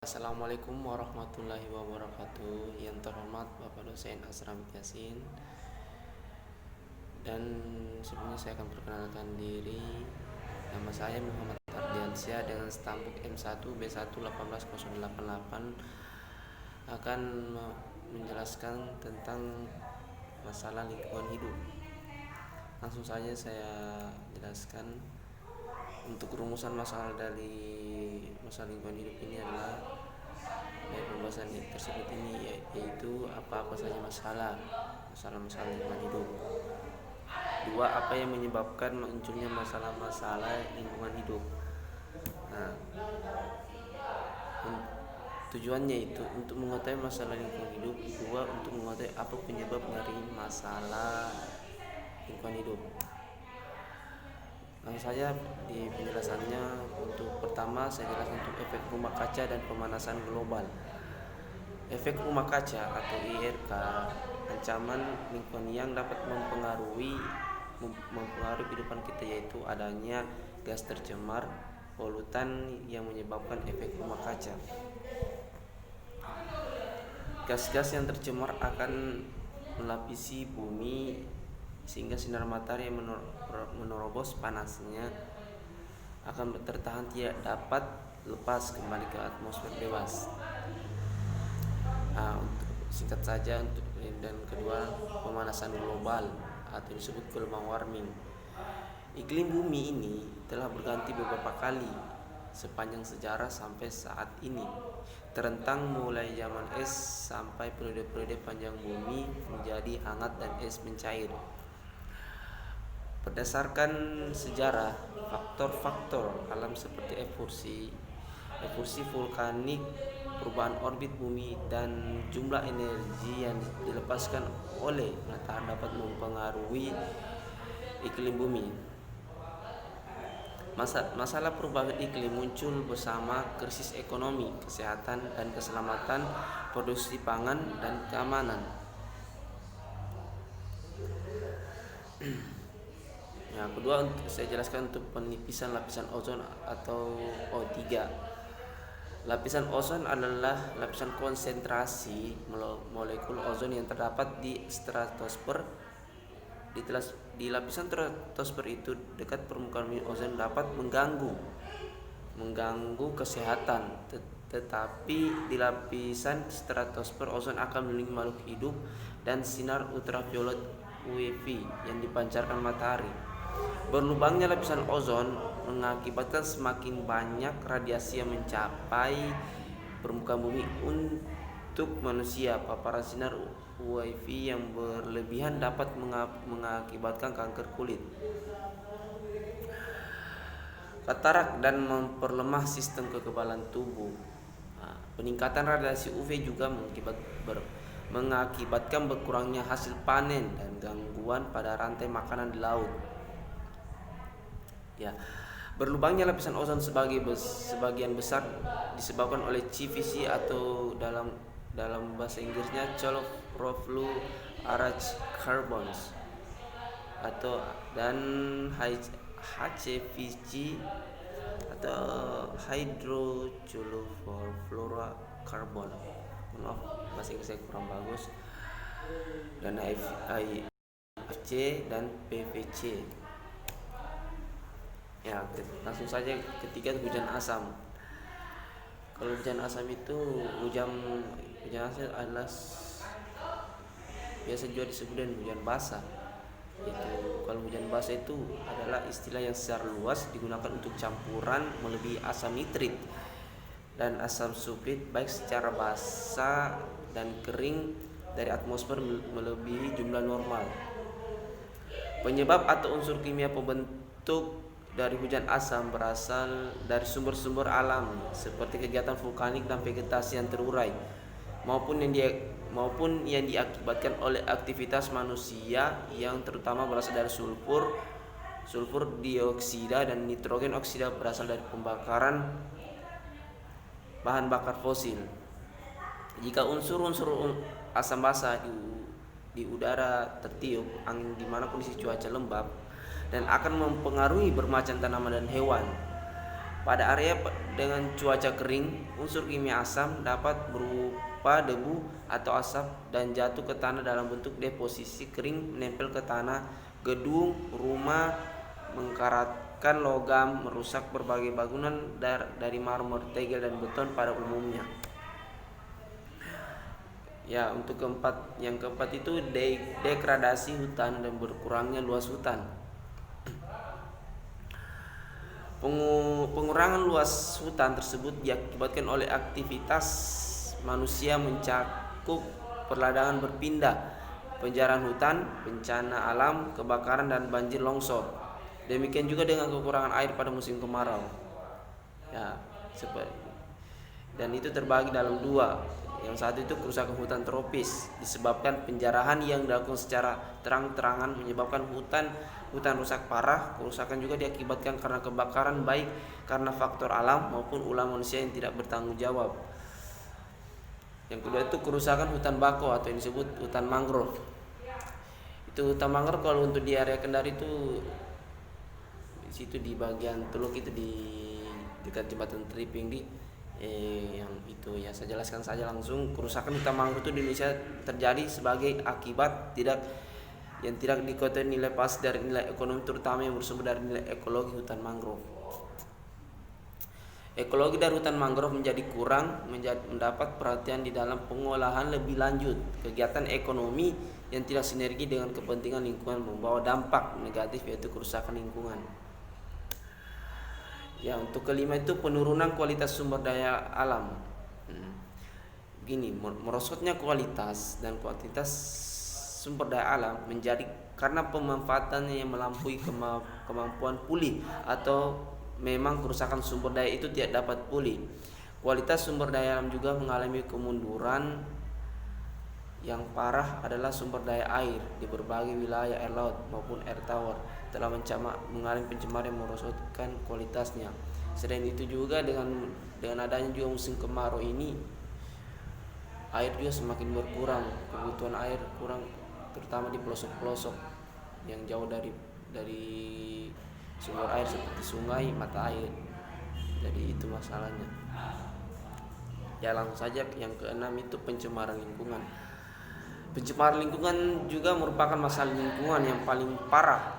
Assalamualaikum warahmatullahi wabarakatuh. Yang terhormat Bapak dosen Asramit Yasin. Dan sebelumnya saya akan perkenalkan diri. Nama saya Muhammad Ardiansyah dengan stambuk M1B1 18088, akan menjelaskan tentang masalah lingkungan hidup. Langsung saja saya jelaskan. Untuk rumusan masalah dari masalah lingkungan hidup ini adalah pembahasan tersebut ini yaitu apa-apa saja masalah lingkungan hidup. Dua, apa yang menyebabkan munculnya masalah-masalah lingkungan hidup. Nah, tujuannya itu untuk mengetahui masalah lingkungan hidup. Dua, untuk mengetahui apa penyebab dari masalah lingkungan hidup. Langsung saja di penjelasannya. Untuk pertama, saya jelaskan untuk efek rumah kaca dan pemanasan global. Efek rumah kaca atau IRK, ancaman lingkungan yang dapat mempengaruhi kehidupan kita, yaitu adanya gas tercemar, polutan yang menyebabkan efek rumah kaca. Gas-gas yang tercemar akan melapisi bumi sehingga sinar matahari yang menerobos panasnya akan tertahan, tidak dapat lepas kembali ke atmosfer bebas. Untuk singkat saja, dan kedua, pemanasan global atau disebut global warming. Iklim bumi ini telah berganti beberapa kali sepanjang sejarah sampai saat ini, terentang mulai zaman es sampai periode-periode panjang bumi menjadi hangat dan es mencair. Berdasarkan sejarah, faktor-faktor alam seperti erosi vulkanik, perubahan orbit bumi, dan jumlah energi yang dilepaskan oleh matahari dapat mempengaruhi iklim bumi. Masalah perubahan iklim muncul bersama krisis ekonomi, kesehatan, dan keselamatan, produksi pangan, dan keamanan. Yang kedua, saya jelaskan untuk penipisan lapisan ozon atau O3. Lapisan ozon adalah lapisan konsentrasi molekul ozon yang terdapat di stratosfer. Di lapisan stratosfer itu, dekat permukaan bumi, ozon dapat mengganggu kesehatan. Tetapi di lapisan stratosfer, ozon akan melindungi makhluk hidup dan sinar ultraviolet UV yang dipancarkan matahari. Berlubangnya lapisan ozon mengakibatkan semakin banyak radiasi yang mencapai permukaan bumi. Untuk manusia, paparan sinar UV yang berlebihan dapat mengakibatkan kanker kulit, katarak, dan memperlemah sistem kekebalan tubuh. Peningkatan radiasi UV juga mengakibatkan berkurangnya hasil panen dan gangguan pada rantai makanan di laut. Berlubangnya lapisan ozon sebagian besar disebabkan oleh CFC atau dalam bahasa Inggrisnya chlorofluoride carbons dan HCFC atau hydrochlorofluorocarbon. Maaf, bahasa Inggris saya kurang bagus. Dan HFC dan PVC. Langsung saja. Ketiga, hujan asam. Kalau hujan asam itu hujan asam adalah biasa juga disebut dengan hujan basah. Kalau hujan basah itu adalah istilah yang secara luas digunakan untuk campuran melebihi asam nitrit dan asam sulfit, baik secara basah dan kering dari atmosfer melebihi jumlah normal. Penyebab atau unsur kimia pembentuk dari hujan asam berasal dari sumber-sumber alam seperti kegiatan vulkanik dan vegetasi yang terurai, maupun yang diakibatkan oleh aktivitas manusia, yang terutama berasal dari sulfur dioksida dan nitrogen oksida berasal dari pembakaran bahan bakar fosil. Jika unsur-unsur asam basah di udara tertiup angin di mana kondisi cuaca lembab, dan akan mempengaruhi bermacam tanaman dan hewan. Pada area dengan cuaca kering, unsur kimia asam dapat berupa debu atau asap dan jatuh ke tanah dalam bentuk deposisi kering menempel ke tanah, gedung, rumah, mengkaratkan logam, merusak berbagai bangunan dari marmer, tegel dan beton pada umumnya. Ya, untuk yang keempat itu degradasi hutan dan berkurangnya luas hutan. Pengurangan luas hutan tersebut diakibatkan oleh aktivitas manusia mencakup perladangan berpindah, penjarahan hutan, bencana alam, kebakaran dan banjir longsor. Demikian juga dengan kekurangan air pada musim kemarau. Ya, dan itu terbagi dalam dua. Yang satu itu kerusakan hutan tropis disebabkan penjarahan yang dilakukan secara terang-terangan menyebabkan hutan rusak parah. Kerusakan juga diakibatkan karena kebakaran, baik karena faktor alam maupun ulah manusia yang tidak bertanggung jawab. Yang kedua itu kerusakan hutan bako atau yang disebut hutan mangrove. Itu hutan mangrove kalau untuk di area Kendari itu di situ di bagian Teluk itu di dekat jembatan Triping yang itu ya saya jelaskan saja langsung. Kerusakan hutan mangrove itu di Indonesia terjadi sebagai akibat tidak diketahui nilai pas dari nilai ekonomi, terutama yang bersumber dari nilai ekologi hutan mangrove. Ekologi dari hutan mangrove menjadi kurang mendapat perhatian di dalam pengolahan lebih lanjut. Kegiatan ekonomi yang tidak sinergi dengan kepentingan lingkungan membawa dampak negatif, yaitu kerusakan lingkungan. Ya, untuk kelima itu penurunan kualitas sumber daya alam. Gini, merosotnya kualitas dan kuantitas sumber daya alam menjadi karena pemanfaatannya yang melampaui kemampuan pulih atau memang kerusakan sumber daya itu tidak dapat pulih. Kualitas sumber daya alam juga mengalami kemunduran. Yang parah adalah sumber daya air di berbagai wilayah air laut maupun air tawar telah mengalami pencemaran yang merosotkan kualitasnya. Selain itu juga dengan adanya juga musim kemarau ini, air juga semakin berkurang, kebutuhan air kurang, terutama di pelosok-pelosok yang jauh dari sumber air seperti sungai, mata air. Jadi itu masalahnya. Ya, langsung saja yang keenam itu pencemaran lingkungan. Pencemaran lingkungan juga merupakan masalah lingkungan yang paling parah.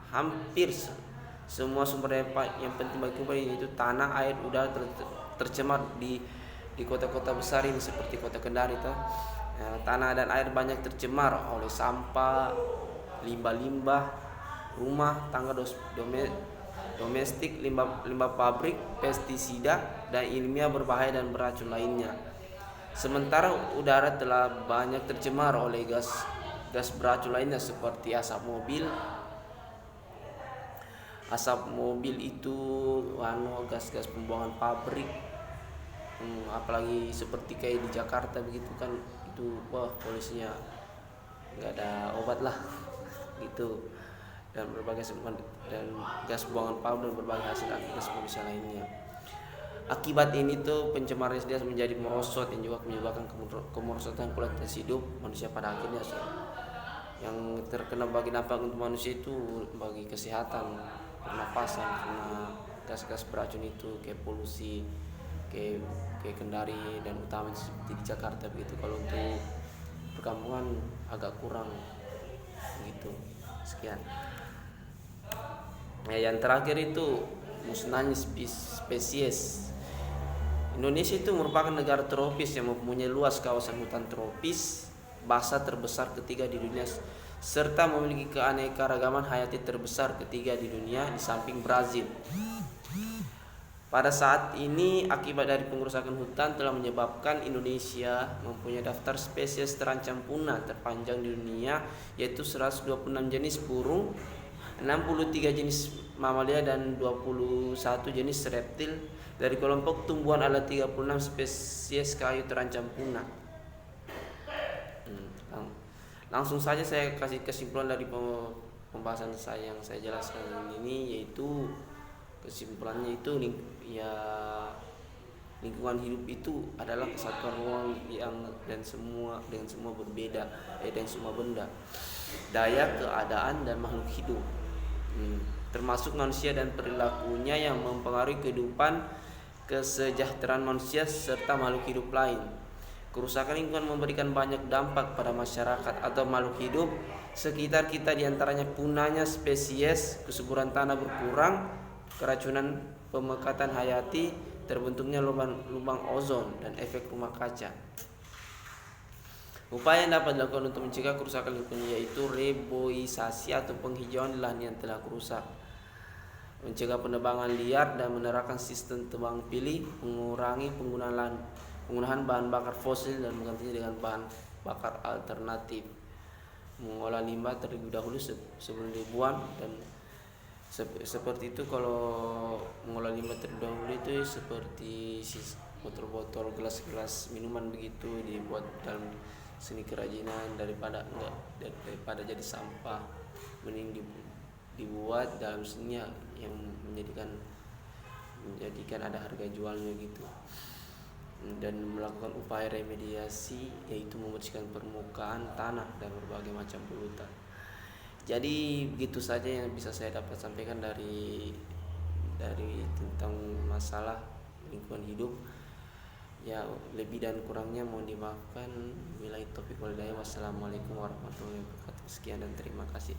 Hampir semua sumber daya yang penting bagi kita yaitu tanah, air, udara tercemar di kota-kota besar ini seperti kota Kendari itu. Tanah dan air banyak tercemar oleh sampah, limbah-limbah rumah tangga domestik, limbah pabrik, pestisida dan ilmiah berbahaya dan beracun lainnya. Sementara udara telah banyak tercemar oleh gas beracun lainnya seperti asap mobil itu gas pembuangan pabrik. Apalagi seperti kayak di Jakarta begitu kan, itu polusinya nggak ada obat lah gitu, dan gas buangan pabrik dan berbagai hasil gas polusi lainnya. Akibat ini tuh pencemaran dia menjadi merosot yang juga menyebabkan kemerosotan kualitas hidup manusia pada akhirnya. Yang terkena bagi dampak untuk manusia itu bagi kesehatan pernapasan karena gas-gas beracun itu kayak polusi kayak Kendari dan utama seperti di Jakarta begitu. Kalau untuk perkampungan agak kurang gitu. Sekian. Yang terakhir itu musnahnya spesies. Indonesia itu merupakan negara tropis yang mempunyai luas kawasan hutan tropis basah terbesar ketiga di dunia, serta memiliki keanekaragaman hayati terbesar ketiga di dunia di samping Brazil. Pada saat ini, akibat dari pengerusakan hutan telah menyebabkan Indonesia mempunyai daftar spesies terancam punah terpanjang di dunia, yaitu 126 jenis burung, 63 jenis mamalia dan 21 jenis reptil. Dari kelompok tumbuhan ada 36 spesies kayu terancam punah. Langsung saja saya kasih kesimpulan dari pembahasan saya yang saya jelaskan ini, yaitu kesimpulannya itu lingkungan hidup itu adalah kesatuan ruang yang dengan semua berbeda, dan semua benda, daya, keadaan dan makhluk hidup. termasuk manusia dan perilakunya yang mempengaruhi kehidupan kesejahteraan manusia serta makhluk hidup lain. Kerusakan lingkungan memberikan banyak dampak pada masyarakat atau makhluk hidup sekitar kita, diantaranya punahnya spesies, kesuburan tanah berkurang, keracunan pemekatan hayati, terbentuknya lubang ozon, dan efek rumah kaca. Upaya yang dapat dilakukan untuk mencegah kerusakan lingkungan yaitu reboisasi atau penghijauan di lahan yang telah rusak, mencegah penebangan liar dan menerapkan sistem tebang pilih, mengurangi penggunaan bahan bakar fosil dan menggantinya dengan bahan bakar alternatif, mengolah limbah terlebih dahulu sebelum dibuang. Dan seperti itu, kalau mengolah limbah terlebih dahulu itu seperti botol-botol, gelas-gelas minuman begitu dibuat dalam seni kerajinan, daripada jadi sampah, mending dibuat dalam seni yang menjadikan ada harga jualnya gitu. Dan melakukan upaya remediasi yaitu membersihkan permukaan tanah dan berbagai macam polutan. Jadi begitu saja yang bisa saya dapat sampaikan dari tentang masalah lingkungan hidup. Ya, lebih dan kurangnya mohon dimaafkan. Wabillahi taufiq wal hidayah. Wassalamualaikum warahmatullahi wabarakatuh. Sekian dan terima kasih.